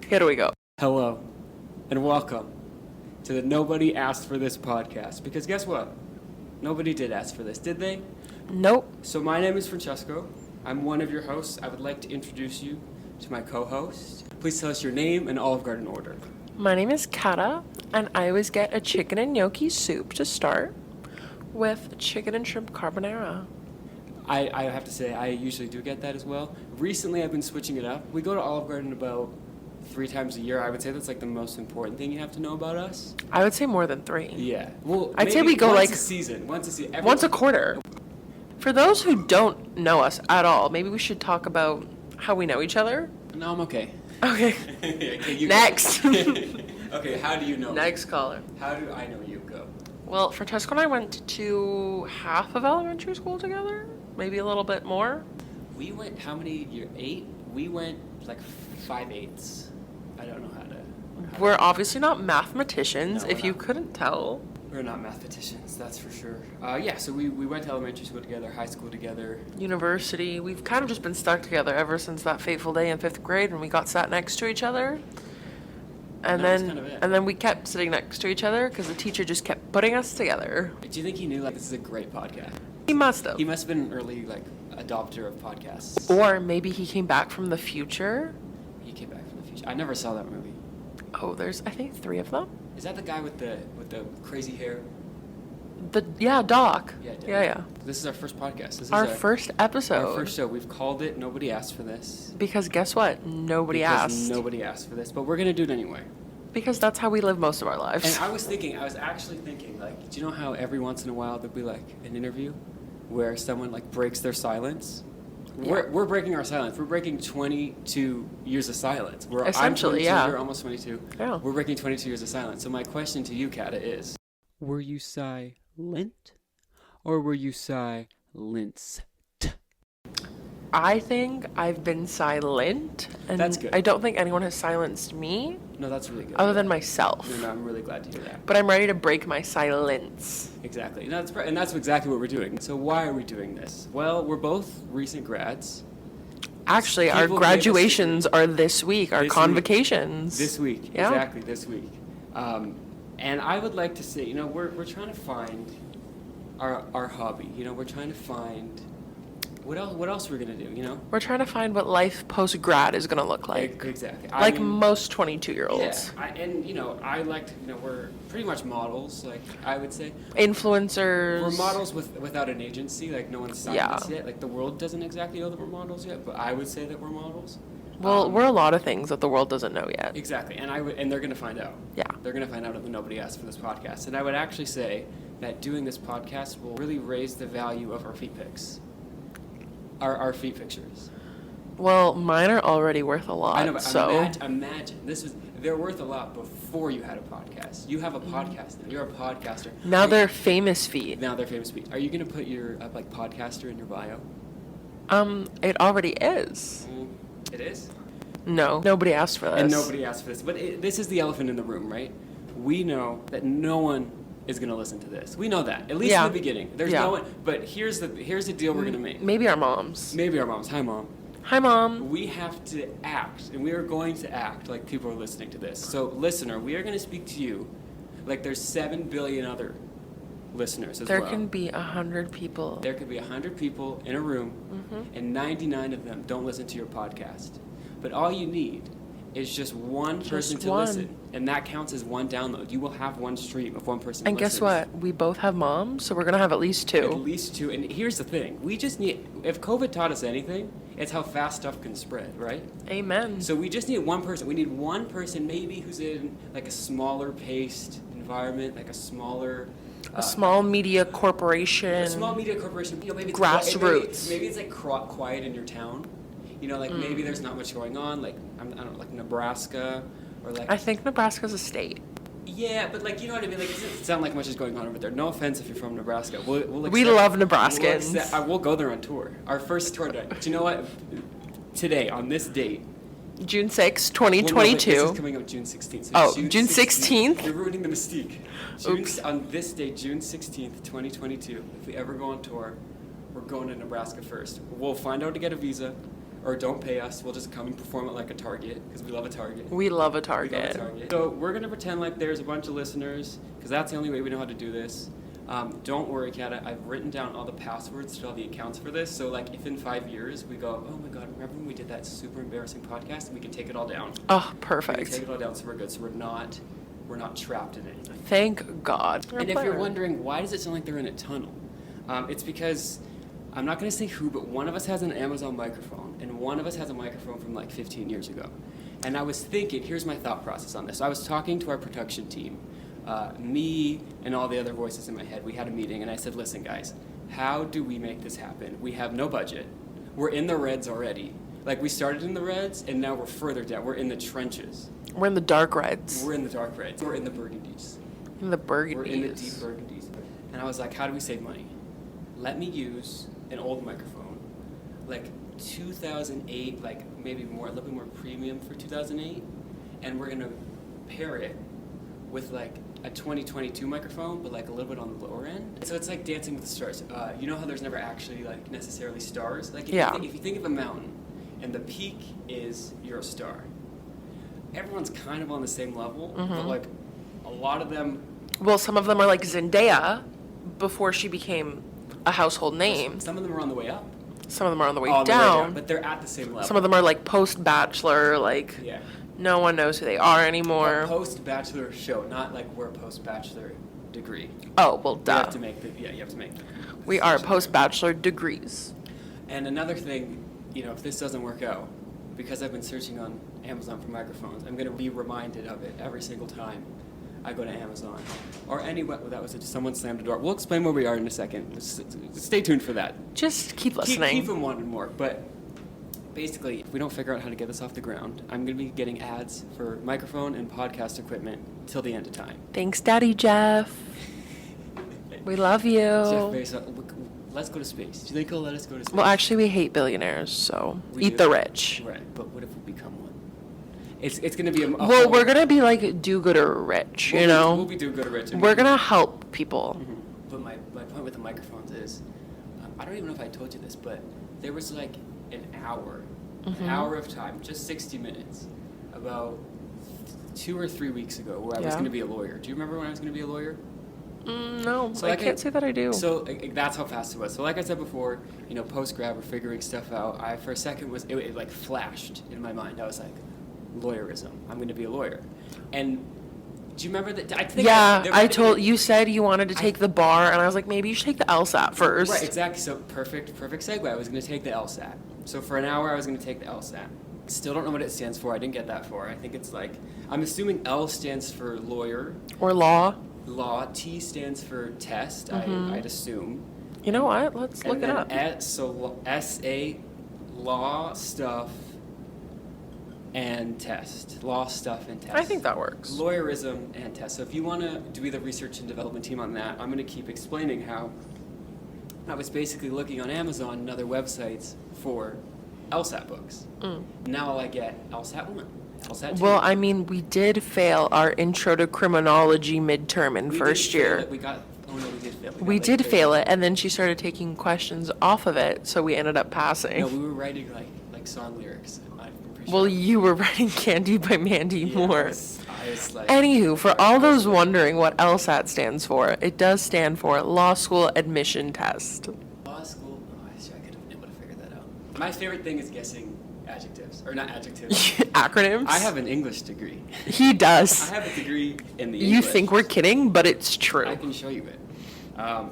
Here we go. Hello, and welcome to the Nobody Asked for This podcast. Because guess what? Nobody did ask for this, did they? Nope. So my name is Francesco. I'm one of your hosts. I would like to introduce you to my co-host. Please tell us your name and Olive Garden order. My name is Kata, and I always get a chicken and gnocchi soup to start with chicken and shrimp carbonara. I have to say, I usually do get that as well. Recently, I've been switching it up. We go to Olive Garden about 3 times a year. I would say that's like the most important thing you have to know about us. I would say more than 3. Yeah. Well, I'd say we go once like a season. Once a quarter. For those who don't know us at all, maybe we should talk about how we know each other. No, I'm okay. Okay. Okay, Next. Okay, how do you know? Next caller. How do I know you? Go. Well, Francesco and I went to half of elementary school together, maybe a little bit more. We went, how many years? 8? We went like 5/8. I don't know how to. We're obviously not mathematicians, No, if we're you not. couldn't tell. We're not mathematicians, that's for sure. Yeah, so we went to elementary school together, high school together. University, we've kind of just been stuck together ever since that fateful day in 5th grade when we got sat next to each other. And that was then kind of it. and then we kept sitting next to each other because the teacher just kept putting us together. Do you think he knew like this is a great podcast? He must have. He must have been an early like adopter of podcasts. Or maybe he came back from the future. He came back from the future. I never saw that movie. Oh, there's I think 3 of them. Is that the guy with the crazy hair? Doc. Yeah. Yeah. This is our first podcast. This is Our first episode. Our first show. We've called it Nobody Asked for This. Because guess what? Nobody Because asked. Nobody asked for this, but we're gonna do it anyway. Because that's how we live most of our lives. And I was actually thinking, like, do you know how every once in a while there'll be like an interview where someone like breaks their silence? Yeah. We're breaking our silence. We're breaking 22 years of silence. Essentially, I'm 22, yeah. You're almost 22. Yeah. We're breaking 22 years of silence. So my question to you, Kata, is: were you silent, or were you silenced? I think I've been silent, and That's good. I don't think anyone has silenced me No, that's really good. other than myself. No, I'm really glad to hear that. But I'm ready to break my silence. Exactly. And that's exactly what we're doing. So why are we doing this? Well, we're both recent grads. Actually, our People gave us- graduations are this week, our This week. convocations. This week. Yeah. Exactly, this week. And I would like to say, we're trying to find our hobby. We're trying to find what else we're going to do, We're trying to find what life post-grad is going to look like. Exactly. Like most 22-year-olds. Yeah. I like to, we're pretty much models, like I would say. Influencers. We're models without an agency, like no one's signed Yeah. us yet. Like the world doesn't exactly know that we're models yet, but I would say that we're models. Well, we're a lot of things that the world doesn't know yet. Exactly, and they're going to find out. Yeah. They're going to find out if nobody asked for this podcast. And I would actually say that doing this podcast will really raise the value of our feet pics. Our feet pictures. Well, mine are already worth a lot. I know, but so imagine they're worth a lot before you had a podcast. You have a podcast now. You're a podcaster. now they're famous feet. Now they're famous feet. Are you going to put your like podcaster in your bio? It already is. It is. No, nobody asked for this. And nobody asked for this. But this is the elephant in the room, right? We know that no one is going to listen to this. We know that, at least Yeah. in the beginning. There's Yeah. no one. But here's the deal we're going to make. Maybe our moms. Maybe our moms. Hi, Mom. Hi, Mom. We have to act, and we are going to act like people are listening to this. So, listener, we are going to speak to you like there's 7 billion other listeners as There well. can be 100 people. There could be 100 people in a room, and 99 of them don't listen to your podcast. But all you need is just one person to one. listen, and that counts as one download. You will have one stream if one person And listens. guess what? We both have moms, so we're going to have at least 2. At least 2. And here's the thing. We just need, if COVID taught us anything, it's how fast stuff can spread, right? Amen. So we just need one person. We need one person maybe who's in like a smaller paced environment, like a smaller... a small media corporation. A small media corporation. Maybe it's Grassroots. Maybe it's like quiet in your town. Maybe there's not much going on. Like I don't know, like Nebraska, or like. I think Nebraska's a state. Yeah, but like you know what I mean. Like it doesn't sound like much is going on over there. No offense if you're from Nebraska. We love Nebraskans. We'll go there on tour. Our first tour day. Do you know what? Today on this date. June 6, Well, no, 2022. this is coming out June 16th. So Oh, June 16th? You're ruining the mystique. Oops. On this date, June 16th, 2022, if we ever go on tour, we're going to Nebraska first. We'll find out to get a visa. or don't pay us. We'll just come and perform it like a Target, because we love a Target. We love a We love a Target. Target. So we're going to pretend like there's a bunch of listeners, because that's the only way we know how to do this. Don't worry, Kata. I've written down all the passwords to all the accounts for this. So, like, if in 5 years we go, oh my God, remember when we did that super embarrassing podcast? We can take it all down. Oh, We can perfect. take it all down, so we're good. So we're not trapped in anything. Thank God. And if you're wondering, why does it sound like they're in a tunnel? It's because, I'm not going to say who, but one of us has an Amazon microphone, and one of us has a microphone from like 15 years ago. And I was thinking, here's my thought process on this. I was talking to our production team, me and all the other voices in my head. We had a meeting, and I said, listen, guys, how do we make this happen? We have no budget. We're in the reds already. Like, we started in the reds, and now we're further down. We're in the trenches. We're in the dark reds. We're in the dark reds. We're in the burgundies. In the burgundies. We're in the deep burgundies. And I was like, how do we save money? Let me use an old microphone, like 2008, like maybe more, a little bit more premium for 2008, and we're gonna pair it with like a 2022 microphone, but like a little bit on the lower end. So it's like Dancing with the Stars. You know how there's never actually like necessarily stars? Like if, Yeah. if you think of a mountain, and the peak is your star, everyone's kind of on the same level, but like a lot of them. Well, some of them are like Zendaya before she became a household name. Some of them are on the way up. Some of them are on the way On the way down. but they're at the same level. Some of them are like post-Bachelor, like Yeah. no one knows who they are anymore. A post-bachelor show, not like we're a post-bachelor degree. Oh, well, You duh. have to make the, you have to make the We are distinction. post-Bachelor degrees. And another thing, if this doesn't work out, because I've been searching on Amazon for microphones, I'm going to be reminded of it every single time I go to Amazon. Or that was it, someone slammed the door. We'll explain where we are in a second. Stay tuned for that. Just keep listening. Keep them wanting more. But basically, if we don't figure out how to get this off the ground, I'm going to be getting ads for microphone and podcast equipment till the end of time. Thanks, Daddy Jeff. We love you. Jeff Bezos, look, let's go to space. Do you think he'll let us go to space? Well, actually, we hate billionaires, so We eat do. the rich. Right, but what if we become one? It's going to be a Well, whole- we're gonna be like do-gooder rich, you know? We'll be doing good rich. We're gonna help people. Mhm. But my point with the microphones is, I don't even know if I told you this, but there was like an hour of time, just 60 minutes, about 2 or 3 weeks ago, where I was Yeah. going to be a lawyer. Do you remember when I was going to be a lawyer? No, So I like can't say that I do. So that's how fast it was. So like I said before, post-grad, we're figuring stuff out. For a second it like flashed in my mind. I was like, lawyerism. I'm going to be a lawyer. And do you remember that? I think you said you wanted to take the bar, and I was like, maybe you should take the LSAT first. Right, exactly. So perfect segue. I was going to take the LSAT. So for an hour, I was going to take the LSAT. Still don't know what it stands for. I didn't get that far. I think it's like, I'm assuming L stands for lawyer. Or law. Law. T stands for test, I'd assume. You know what? Let's look And it then up. S-A, law, stuff, and test. Law, stuff, and test. I think that works. Lawyerism and test. So if you want to do the research and development team on that, I'm going to keep explaining how I was basically looking on Amazon and other websites for LSAT books. Now all I get LSAT 1, LSAT 2. Well, I mean, we did fail our intro to criminology midterm in We first did fail year. it. We did fail it. We did fail it, and then she started taking questions off of it, so we ended up passing. No, we were writing like song lyrics. I'm pretty Well, sure. you were writing Candy by Mandy Yeah, Moore. I was like, Anywho, for all those wondering what LSAT stands for, it does stand for Law School Admission Test. law school. Oh, I could have been able to figure that out. My favorite thing is guessing adjectives, or not adjectives. Acronyms? I have an English degree. He does. I have a degree in the You English. think we're kidding, but it's true. I can show you it.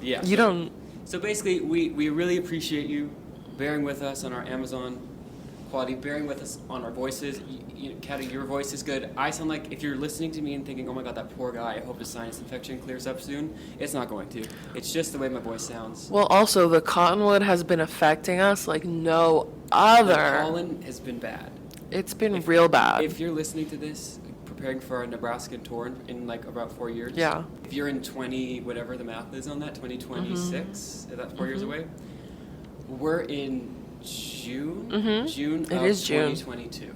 Yeah. You don't. So basically, we really appreciate you bearing with us on our Amazon quality, bearing with us on our voices. Kata, your voice is good. I sound like, if you're listening to me and thinking, oh my God, that poor guy, I hope his sinus infection clears up soon, it's not going to. It's just the way my voice sounds. Well, also, the cottonwood has been affecting us like no The other. pollen has been bad. It's been real bad. If you're listening to this, preparing for our Nebraskan tour in like about 4 years. Yeah. If you're in whatever the math is on that, 2026, if that's 4 years away, we're in June. June It of is June. 2022.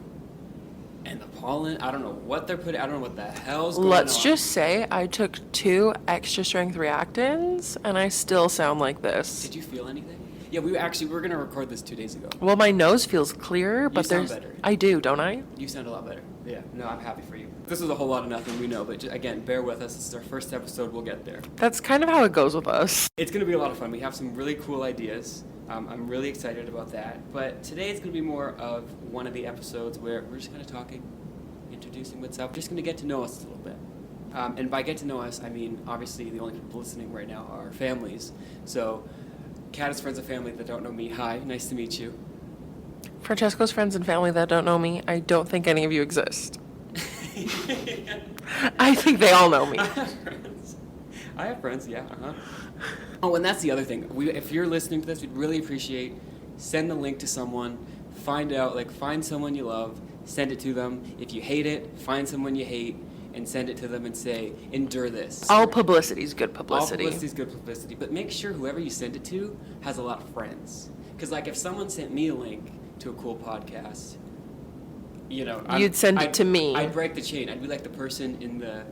And the pollen, I don't know what they're putting. I don't know what the hell's going on. Let's just say I took 2 extra strength reactants, and I still sound like this. Did you feel anything? Yeah, we're gonna record this 2 days ago. Well, my nose feels clearer, but sound there's... better. I do, don't I? You sound a lot better. Yeah, no, I'm happy for you. This is a whole lot of nothing, we know, but again, bear with us. This is our first episode. We'll get there. That's kind of how it goes with us. It's going to be a lot of fun. We have some really cool ideas. I'm really excited about that. But today it's going to be more of one of the episodes where we're just kind of talking, introducing what's up, just going to get to know us a little bit. And by get to know us, I mean, obviously, the only people listening right now are our families. So, Kata's friends and family that don't know me, hi, nice to meet you. Francesco's friends and family that don't know me, I don't think any of you exist. I think they all know me. I have friends, yeah. Oh, and that's the other thing. If you're listening to this, we'd really appreciate, send the link to someone, find someone you love, send it to them. If you hate it, find someone you hate, and send it to them and say, endure this. All publicity is good publicity. All publicity is good publicity. But make sure whoever you send it to has a lot of friends. Because, like, if someone sent me a link to a cool podcast, you'd send it to me. I'd break the chain. I'd be like the person in the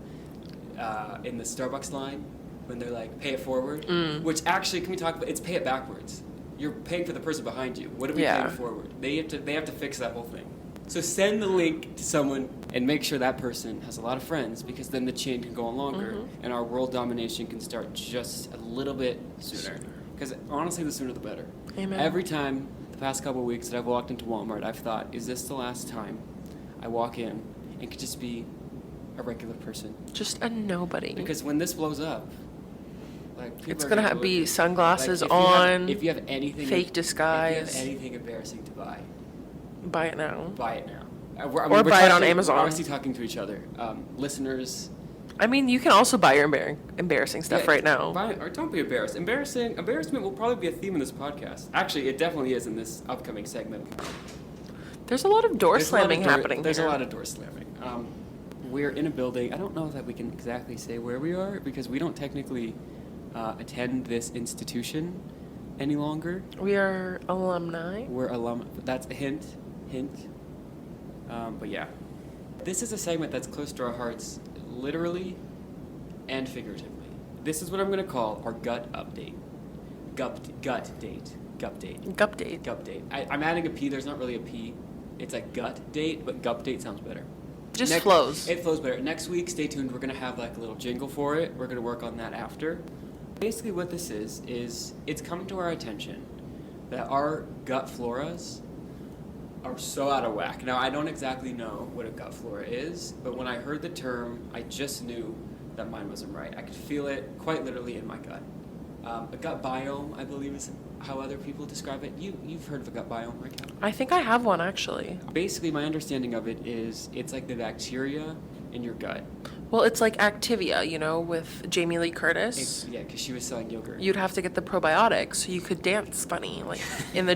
Starbucks line when they're like, pay it forward. Which actually, can we talk about, it's pay it backwards. You're paying for the person behind you. What are we paying forward? They have to fix that whole thing. So send the link to someone and make sure that person has a lot of friends, because then the chain can go on longer and our world domination can start just a little bit sooner. Because honestly, the sooner the better. Amen. Every time the past couple of weeks that I've walked into Walmart, I've thought, is this the last time I walk in and could just be a regular person? Just a nobody. Because when this blows up, like, people it's are gonna look be at, sunglasses like, on. If you have anything, fake disguise. If you have anything embarrassing to buy, buy it now. buy it now. Or buy it on Amazon. We're obviously talking to each other, listeners. I mean, you can also buy your embarrassing stuff right now. Buy it, or don't be embarrassed. Embarrassment will probably be a theme in this podcast. Actually, it definitely is in this upcoming segment. There's a lot of door slamming happening. There's a lot of door slamming. We're in a building. I don't know that we can exactly say where we are because we don't technically attend this institution any longer. We are alumni. We're alum. That's a hint. But yeah, this is a segment that's close to our hearts, literally and figuratively. This is what I'm going to call our gut update. Gupdate. I'm adding a P. There's not really a P. It's like gut date, but Gupdate sounds better. Flows. It flows better. Next week, stay tuned. We're going to have like a little jingle for it. We're going to work on that after. Basically what this is it's come to our attention that our gut floras are so out of whack. Now, I don't exactly know what a gut flora is, but when I heard the term, I just knew that mine wasn't right. I could feel it quite literally in my gut. A gut biome, I believe, is how other people describe it. You've heard of a gut biome, right, Kat? I think I have one, actually. Basically, my understanding of it is it's like the bacteria in your gut. Well, it's like Activia, with Jamie Lee Curtis. Yeah, because she was selling yogurt. You'd have to get the probiotics so you could dance funny, like in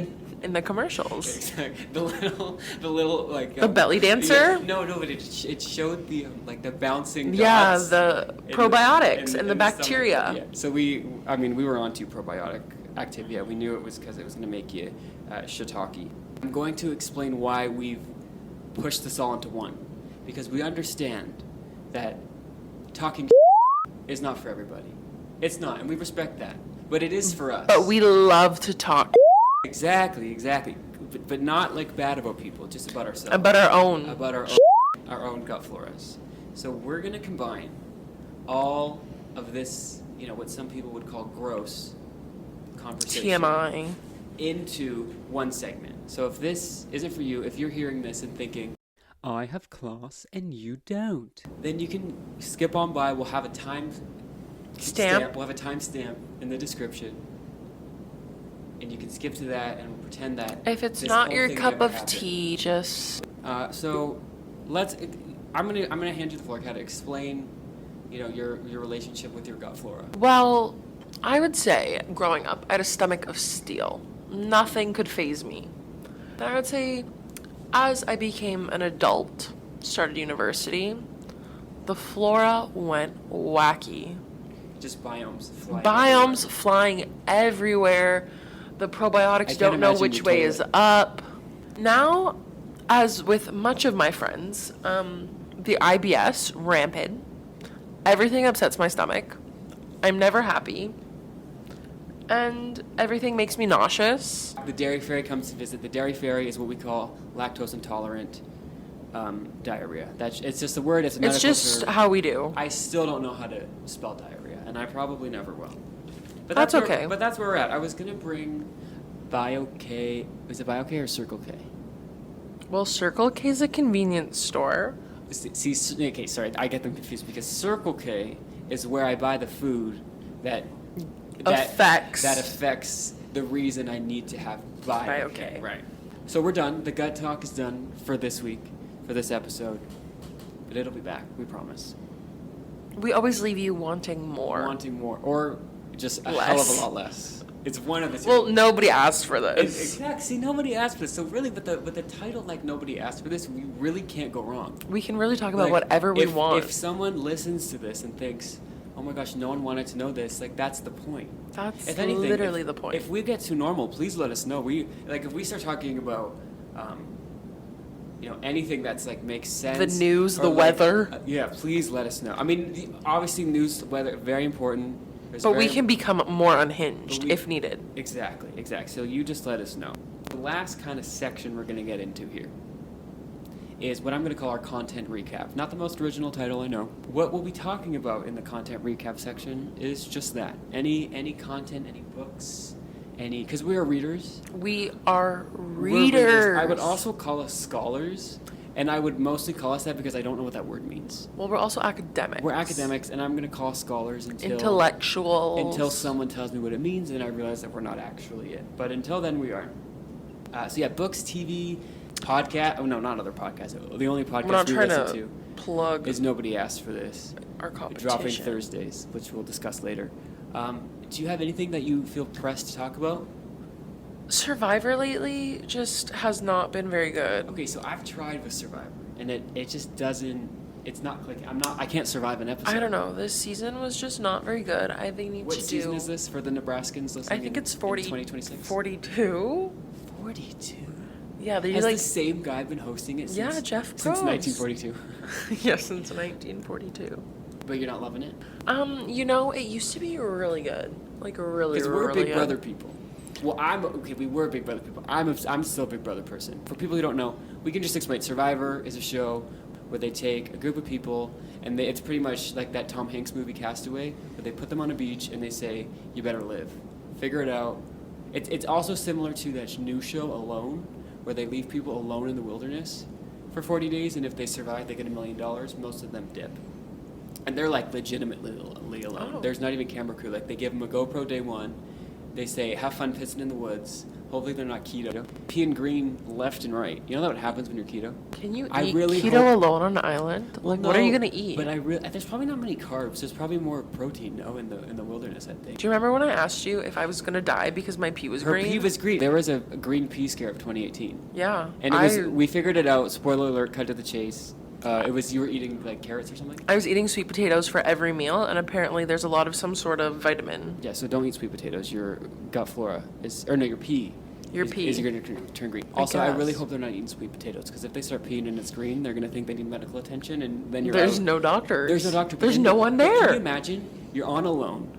the commercials. Exactly. The little like the belly dancer. Yeah, no, but it showed the the bouncing dots. Yeah, the probiotics and the bacteria. Yeah. So we were onto probiotic Activia. We knew it was because it was going to make you shiitake. I'm going to explain why we've pushed this all into one, because we understand that talking is not for everybody. It's not, and we respect that. But it is for us. But we love to talk. Exactly. But not like bad about people, just about ourselves. About our own. About our own gut floras. So we're going to combine all of this, what some people would call gross conversation. TMI. Into one segment. So if this isn't for you, if you're hearing this and thinking, I have class and you don't, then you can skip on by. We'll have a time stamp. We'll have a timestamp in the description. And you can skip to that and pretend that if it's not your cup of tea, just so let's. I'm gonna hand you the floor, Kata. Explain, your relationship with your gut flora. Well, I would say growing up, I had a stomach of steel. Nothing could faze me. Then I would say, as I became an adult, started university, the flora went wacky. Just biomes flying everywhere. The probiotics don't know which way is up. Now, as with much of my friends, the IBS rampant. Everything upsets my stomach. I'm never happy. and everything makes me nauseous. The dairy fairy comes to visit. The dairy fairy is what we call lactose intolerant diarrhea. It's just a word. It's a medical It's just term. how we do. I still don't know how to spell diarrhea, and I probably never will. But That's okay. But that's where we're at. I was gonna bring BioK. Is it BioK or Circle K? Well, Circle K is a convenience store. See, okay, sorry, I get them confused because Circle K is where I buy the food that affects the reason I need to have BioK. Right. So we're done. The gut talk is done for this week, for this episode. But it'll be back, we promise. We always leave you wanting more. Wanting more, or just a Less. hell of a lot less. It's one of the two. Well, nobody asked for this. Exactly. See, nobody asked for this. So really, with the title, like, nobody asked for this, we really can't go wrong. We can really talk about Like, whatever we want. If someone listens to this and thinks, oh my gosh, no one wanted to know this, like, that's the point. That's If anything, literally the point. If we get too normal, please let us know. If we start talking about, anything that's like makes sense. The news, or the weather. Yeah, please let us know. I mean, obviously, news, weather, very important. But we can become more unhinged if needed. Exactly. So you just let us know. The last kind of section we're going to get into here is what I'm going to call our content recap. Not the most original title, I know. What we'll be talking about in the content recap section is just that. Any content, any books, because we are readers. We are We're readers. I would also call us scholars, and I would mostly call us that because I don't know what that word means. Well, we're also academics. We're academics, and I'm going to call scholars intellectuals. Until someone tells me what it means, and I realize that we're not actually it. But until then, we are. Books, TV, podcast. Oh, no, not other podcasts. The only podcast we listen to plug is Nobody Asked for This. our competition. Dropping Thursdays, which we'll discuss later. Do you have anything that you feel pressed to talk about? Survivor lately just has not been very good. Okay, so I've tried with Survivor, and it just doesn't. It's not clicking. I can't survive an episode. I don't know. This season was just not very good. I think they need What to do. season is this for the Nebraskans listening? I think it's 40. 2026. 42. 42. Yeah, they Has like. the same guy been hosting it since? Yeah, Jeff Since Probst. 1942. Yeah, since 1942. But you're not loving it? It used to be really good. Like really, Because really we're Big good. Brother people. Well, we were Big Brother people. I'm still a Big Brother person. For people who don't know, we can just explain. Survivor is a show where they take a group of people, and it's pretty much like that Tom Hanks movie Castaway, where they put them on a beach and they say, you better live. Figure it out. It's also similar to that new show, Alone, where they leave people alone in the wilderness for 40 days, and if they survive, they get $1 million. Most of them dip. And they're like legitimately alone. Oh. There's not even camera crew. Like they give them a GoPro day one. They say, have fun pissing in the woods. Hopefully they're not keto. Peeing green left and right. You know what happens when you're keto? Can you I eat really keto hope- alone on an island? Like, what are you gonna eat? But there's probably not many carbs. There's probably more protein, in the wilderness, I think. Do you remember when I asked you if I was gonna die because my pee was Her green? pee was green. There was a green pea scare of 2018. Yeah. And we figured it out. Spoiler alert, cut to the chase. You were eating like carrots or something? I was eating sweet potatoes for every meal, and apparently there's a lot of some sort of vitamin. Yeah, so don't eat sweet potatoes. Your gut flora your pee. Your is, pee. is going to turn green. Also, I really hope they're not eating sweet potatoes because if they start peeing and it's green, they're going to think they need medical attention, and then There's out. no doctors. There's no doctor. There's no one there. Can you imagine? You're on alone.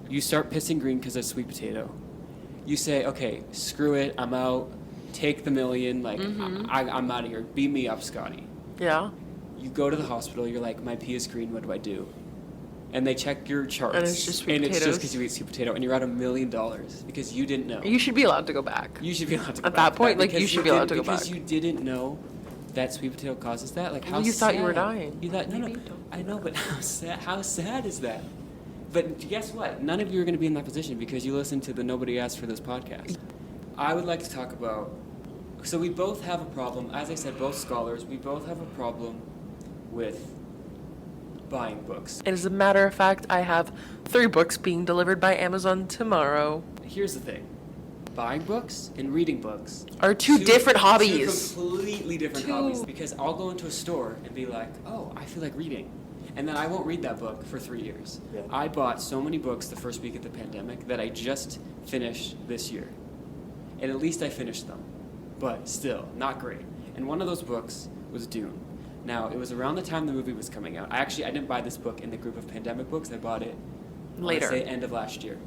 You start pissing green because of sweet potato. You say, okay, screw it. I'm out. Take the million. Like, I'm out of here. Beat me up, Scotty. Yeah. You go to the hospital. You're like, my pee is green. What do I do? And they check your charts. And it's just sweet And it's potatoes. just because you eat sweet potato. And you're out $1 million because you didn't know. You should be allowed to go back. You should be allowed to go At back that point, like, because you should be allowed to go Because back. you didn't know that sweet potato causes that. Like, how Well, you thought you were sad. dying. You thought, no, Maybe you don't. I know, but how sad is that? But guess what? None of you are going to be in that position because you listen to the Nobody Asked for This podcast. I would like to talk about... So we both have a problem. As I said, both scholars. We both have a problem with buying books. And as a matter of fact, I have 3 books being delivered by Amazon tomorrow. Here's the thing. Buying books and reading books Are two different hobbies. Two completely different hobbies. Because I'll go into a store and be like, oh, I feel like reading. And then I won't read that book for 3 years. Yeah. I bought so many books the first week of the pandemic that I just finished this year. And at least I finished them. But still, not great. And one of those books was Dune. Now, it was around the time the movie was coming out. I didn't buy this book in the group of pandemic books. I bought it, Later. I want to say, end of last year.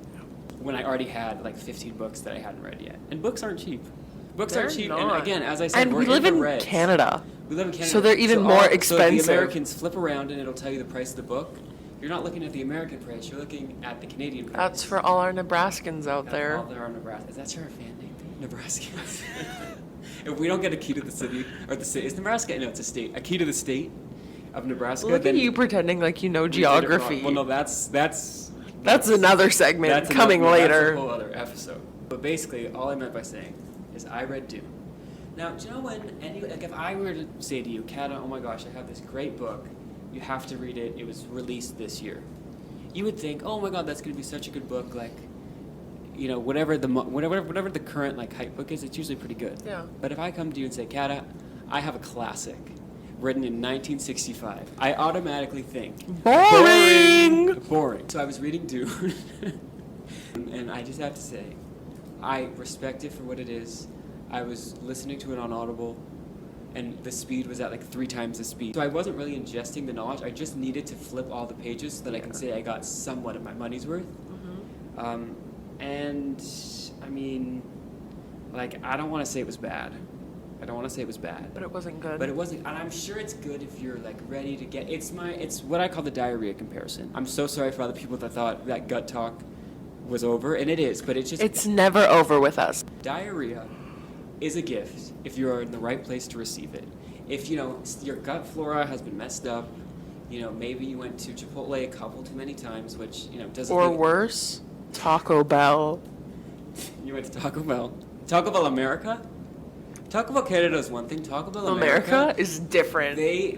when I already had like 15 books that I hadn't read yet. And books aren't cheap. Books They're aren't cheap. not. And again, as I said, And we're we live the in reds. Canada. We live in Canada. So they're even more expensive. So the Americans flip around and it'll tell you the price of the book. You're not looking at the American price. You're looking at the Canadian price. That's for all our Nebraskans out there. All there are Nebraska. Is that your fan name? Nebraskans. If we don't get a key to the city, or the state, is Nebraska? No, it's a state. A key to the state of Nebraska. Look then at you pretending like you know we did it wrong. geography. Well, no, that's another segment coming later. That's a whole other episode. But basically, all I meant by saying is I read Dune. Now, do you know when if I were to say to you, Kata, oh my gosh, I have this great book, you have to read it. It was released this year. You would think, oh my God, that's going to be such a good book. Like, you know, whatever the current like hype book is, it's usually pretty good. Yeah. But if I come to you and say, Kata, I have a classic written in 1965, I automatically think boring. So I was reading Dune, and I just have to say, I respect it for what it is. I was listening to it on Audible, and the speed was at like 3 times the speed. So I wasn't really ingesting the knowledge. I just needed to flip all the pages so that I can say I got somewhat of my money's worth. Mm-hmm. And I mean, like, I don't want to say it was bad. But it wasn't good. But it wasn't, and I'm sure it's good if you're like ready to get. It's what I call the diarrhea comparison. I'm so sorry for all the people that thought that gut talk was over, and it is, but it's never over with us. Diarrhea is a gift if you are in the right place to receive it. If, you know, your gut flora has been messed up, you know, maybe you went to Chipotle a couple too many times, which, you know, doesn't... Or worse, Taco Bell. You went to Taco Bell. Taco Bell America? Taco Bell Canada is one thing. Taco Bell America is different. They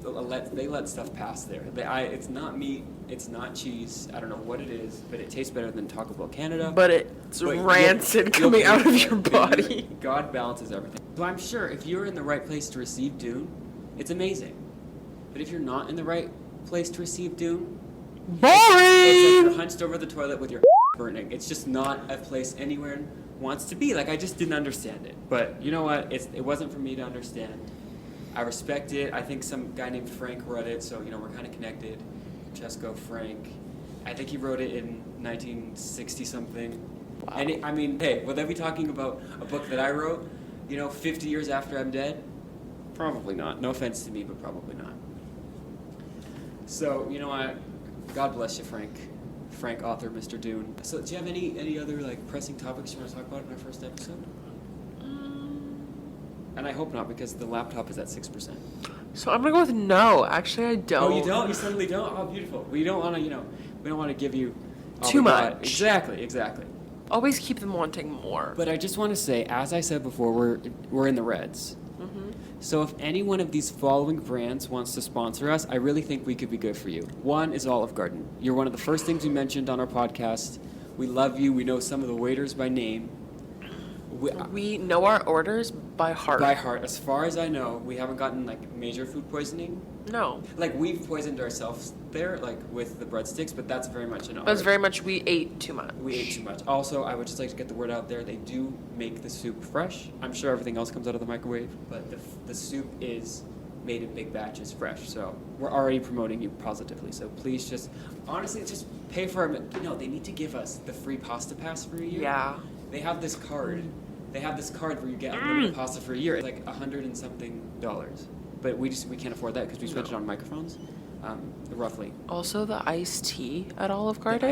let stuff pass there. It's not meat. It's not cheese. I don't know what it is, but it tastes better than Taco Bell Canada. But it's rancid coming out of your body. God balances everything. So I'm sure if you're in the right place to receive Dune, it's amazing. But if you're not in the right place to receive Dune, boring. It's like you're hunched over the toilet with your burning. It's just not a place anywhere wants to be. Like, I just didn't understand it. But you know what? It wasn't for me to understand. I respect it. I think some guy named Frank wrote it, so, you know, we're kind of connected. Francesco, Frank. I think he wrote it in 1960-something. Wow. And I mean, hey, will they be talking about a book that I wrote, you know, 50 years after I'm dead? Probably not. No offense to me, but probably not. So, you know what? God bless you, Frank. Frank, author, Mr. Dune. So, do you have any other like pressing topics you want to talk about in our first episode? And I hope not, because the laptop is at 6%. So I'm gonna go with no. Actually, I don't. Oh, you don't? You suddenly don't? Oh, beautiful. We don't want to, you know, we don't want to give you too much. Exactly. Always keep them wanting more. But I just want to say, as I said before, we're in the reds. Mm-hmm. So if any one of these following brands wants to sponsor us, I really think we could be good for you. One is Olive Garden. You're one of the first things we mentioned on our podcast. We love you. We know some of the waiters by name. We know our orders by heart. By heart. As far as I know, we haven't gotten like major food poisoning. No. Like, we've poisoned ourselves there, like with the breadsticks, but that's very much an honor. That's very much we ate too much. We ate too much. Also, I would just like to get the word out there. They do make the soup fresh. I'm sure everything else comes out of the microwave, but the soup is made in big batches fresh. So we're already promoting you positively. So please just, honestly, just pay for our, they need to give us the free pasta pass for a year. Yeah. They have this card. They have this card where you get unlimited pasta for a year. It's like $100 and something. But we can't afford that because we spent it on microphones, roughly. Also, the iced tea at Olive Garden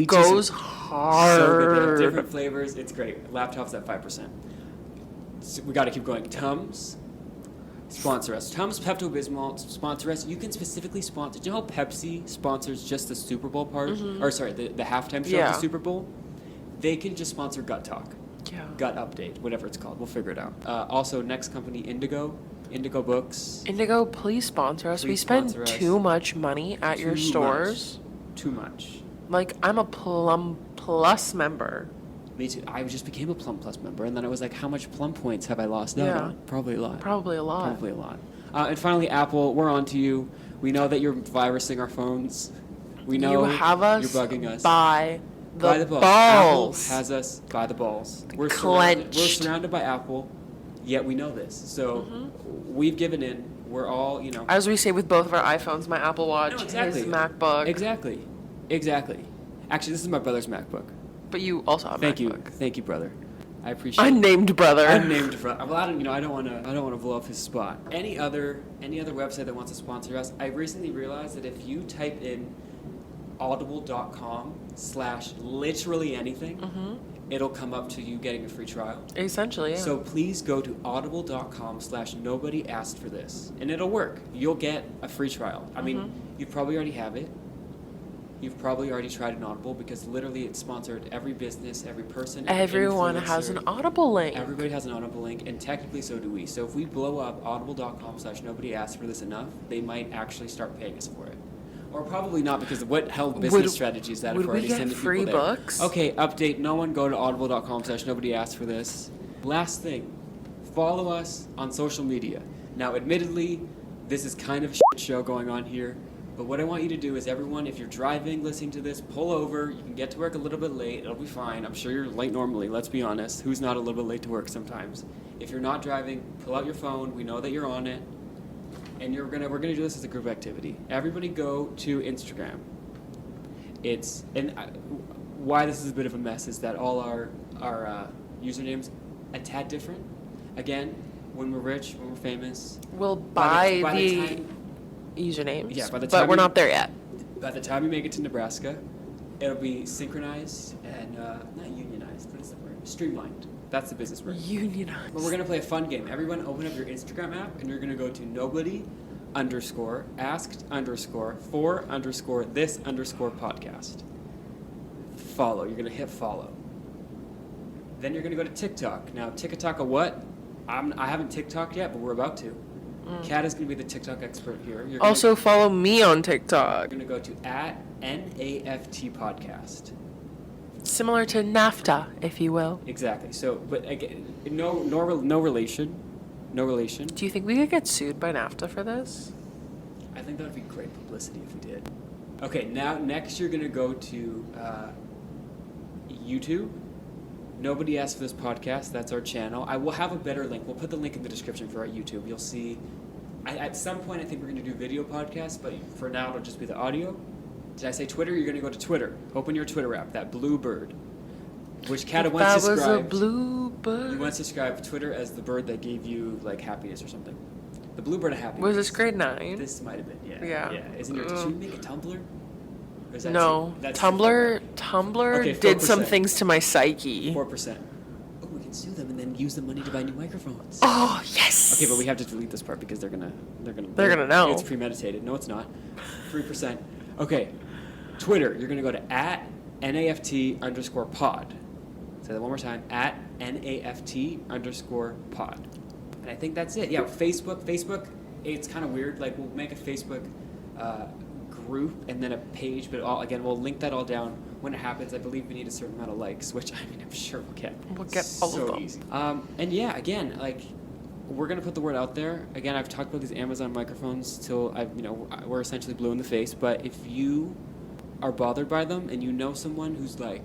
goes hard. So good. They have different flavors. It's great. Laptop's at 5%. So we got to keep going. Tums, sponsor us. Tums, Pepto-Bismol, sponsor us. You can specifically sponsor. Do you know how Pepsi sponsors just the Super Bowl part? Mm-hmm. Or sorry, the halftime show of the Super Bowl? They can just sponsor Gut Talk. Yeah. Gut Update, whatever it's called. We'll figure it out. Also, next company, Indigo Books. Indigo, please sponsor us. We spend too much money at your stores. Too much. Like, I'm a Plum Plus member. Me too. I just became a Plum Plus member, and then I was like, how much Plum points have I lost out on? Probably a lot. And finally, Apple, we're on to you. We know that you're virusing our phones. We know you have us you're bugging us. By the balls. Apple has us by the balls. We're clenched. surrounded by Apple, yet we know this. So we've given in. We're all, As we say with both of our iPhones, my Apple Watch, his MacBook. Exactly. Actually, this is my brother's MacBook. But you also have Thank MacBook. Thank you, brother. I appreciate it. Unnamed brother. Unnamed brother. Well, I don't want to blow up his spot. Any other website that wants to sponsor us? I recently realized that if you type in audible.com/literally anything, it'll come up to you getting a free trial. Essentially, yeah. So please go to audible.com/nobody asked for this, and it'll work. You'll get a free trial. I mean, you probably already have it. You've probably already tried an Audible because literally it's sponsored every business, every person. Everyone has an Audible link. Everybody has an Audible link, and technically so do we. So if we blow up audible.com/nobody asked for this enough, they might actually start paying us for it. Or probably not, because what hell business strategy is that if we're already sending people there? Would we get free books? Okay, update. No one go to audible.com/nobody asked for this. Last thing, follow us on social media. Now, admittedly, this is kind of a shit show going on here. But what I want you to do is, everyone, if you're driving, listening to this, pull over. You can get to work a little bit late. It'll be fine. I'm sure you're late normally. Let's be honest. Who's not a little bit late to work sometimes? If you're not driving, pull out your phone. We know that you're on it. And we're gonna do this as a group activity. Everybody go to Instagram. Why this is a bit of a mess is that all our usernames a tad different. Again, when we're rich, when we're famous, we'll buy the time, usernames. Yeah, by the time but we're not there yet. By the time we make it to Nebraska, it'll be synchronized and not unionized. What is the word? Streamlined. That's the business word. Unionized. But we're gonna play a fun game. Everyone, open up your Instagram app, and you're gonna go to nobody_asked_for_this_podcast. Follow. You're gonna hit follow. Then you're gonna go to TikTok. Now, TikTok a what? I haven't TikToked yet, but we're about to. Kat is going to be the TikTok expert here. Also, follow me on TikTok. You're going to go to @NAFT podcast. Similar to NAFTA, if you will. Exactly. So, but again, no relation. No relation. Do you think we could get sued by NAFTA for this? I think that would be great publicity if we did. Okay, now next you're going to go to YouTube. Nobody asked for this podcast. That's our channel. I will have a better link. We'll put the link in the description for our YouTube. You'll see. At some point, I think we're going to do video podcasts, but for now, it'll just be the audio. Did I say Twitter? You're going to go to Twitter. Open your Twitter app, that blue bird, which Kata once described. That was a blue bird. You once described Twitter as the bird that gave you like happiness or something. The blue bird of happiness. Was this grade 9? This might have been, yeah. Yeah. Isn't your? Did you make a Tumblr? No, Tumblr did some things to my psyche. 4%. Oh, we can sue them and then use the money to buy new microphones. Oh, yes. Okay, but we have to delete this part because they're gonna know. It's premeditated. No, it's not. 3%. Okay, Twitter. You're gonna go to @NAFT_pod. Say that one more time. @NAFT_pod. And I think that's it. Yeah, Facebook. It's kind of weird. Like, we'll make a Facebook group and then a page, but we'll link that all down when it happens. I believe we need a certain amount of likes, which I'm sure we'll get. We'll get all of them. Easy. And yeah, again, like, we're gonna put the word out there. Again, I've talked about these Amazon microphones till we're essentially blue in the face. But if you are bothered by them and you know someone who's like,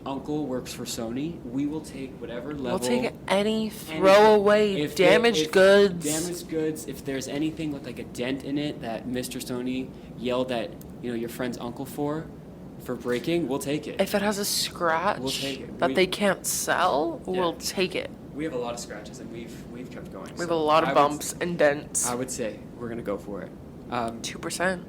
uncle works for Sony, we will take whatever level. We'll take any throwaway damaged goods. Damaged goods. If there's anything with like a dent in it that Mr. Sony yelled at your friend's uncle for breaking, we'll take it. If it has a scratch we'll take it. that they can't sell, we'll take it. We have a lot of scratches and we've kept going. We have a lot of bumps and dents. I would say we're gonna go for it. 2%.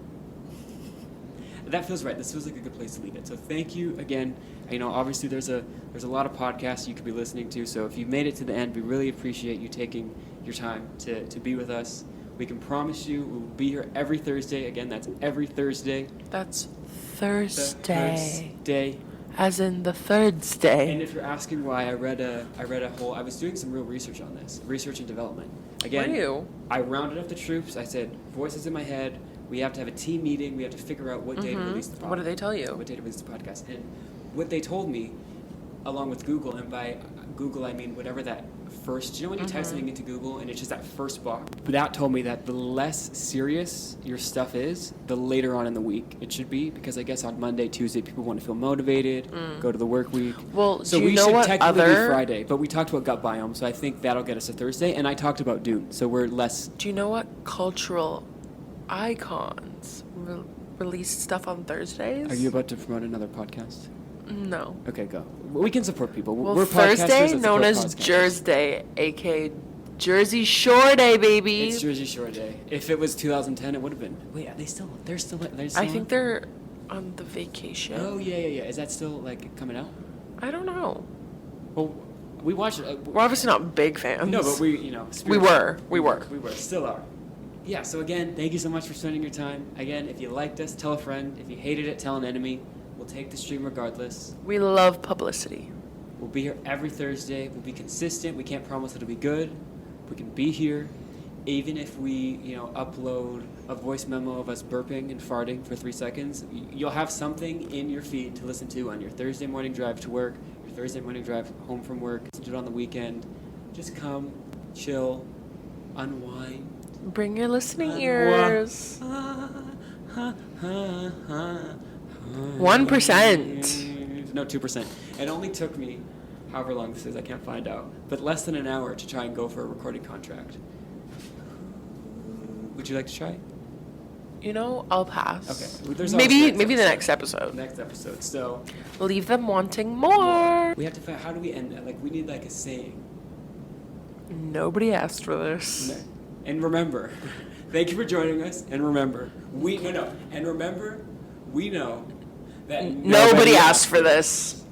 That feels right. This feels like a good place to leave it. So thank you again. Obviously there's a lot of podcasts you could be listening to. So if you've made it to the end, we really appreciate you taking your time to be with us. We can promise you we'll be here every Thursday. Again, that's every Thursday. That's Thursday. Day. As in the third day. And if you're asking why, I was doing some real research on this, research and development. Again, Were you? I rounded up the troops. I said, voices in my head. We have to have a team meeting. We have to figure out what day to release the podcast. What did they tell you? What day to release the podcast. And what they told me, along with Google, and by Google I mean whatever that first, when you type something into Google and it's just that first box? That told me that the less serious your stuff is, the later on in the week it should be, because I guess on Monday, Tuesday, people want to feel motivated, go to the work week. Well, so do you we know should what technically other... be Friday, but we talked about gut biome, so I think that'll get us to Thursday, and I talked about Dune, so we're less... Do you know what cultural icons release stuff on Thursdays? Are you about to promote another podcast? No. Okay, go. We can support people. Well, We're podcasters Thursday, that known support as podcasters. Jersey Day, aka Jersey Shore Day, baby. It's Jersey Shore Day. If it was 2010, it would have been. Wait, they're still I think they're on the vacation. Oh, yeah. Is that still, like, coming out? I don't know. Well, we watched it. We're obviously not big fans. No, but we We were. still are. Yeah, so again, thank you so much for spending your time. Again, if you liked us, tell a friend. If you hated it, tell an enemy. We'll take the stream regardless. We love publicity. We'll be here every Thursday. We'll be consistent. We can't promise it'll be good. We can be here. Even if we, upload a voice memo of us burping and farting for 3 seconds, you'll have something in your feed to listen to on your Thursday morning drive to work, your Thursday morning drive home from work, listen to it on the weekend. Just come, chill, unwind. Bring your listening ears. 1%. No, 2%. It only took me, however long this is, I can't find out, but less than an hour to try and go for a recording contract. Would you like to try? I'll pass. Okay. There's Maybe always the next episode. Next episode. So Leave them wanting more. we have to find, how do we end that? Like, we need like a saying. Nobody asked for this. And remember, thank you for joining us. And remember, we know that Nobody asked for this.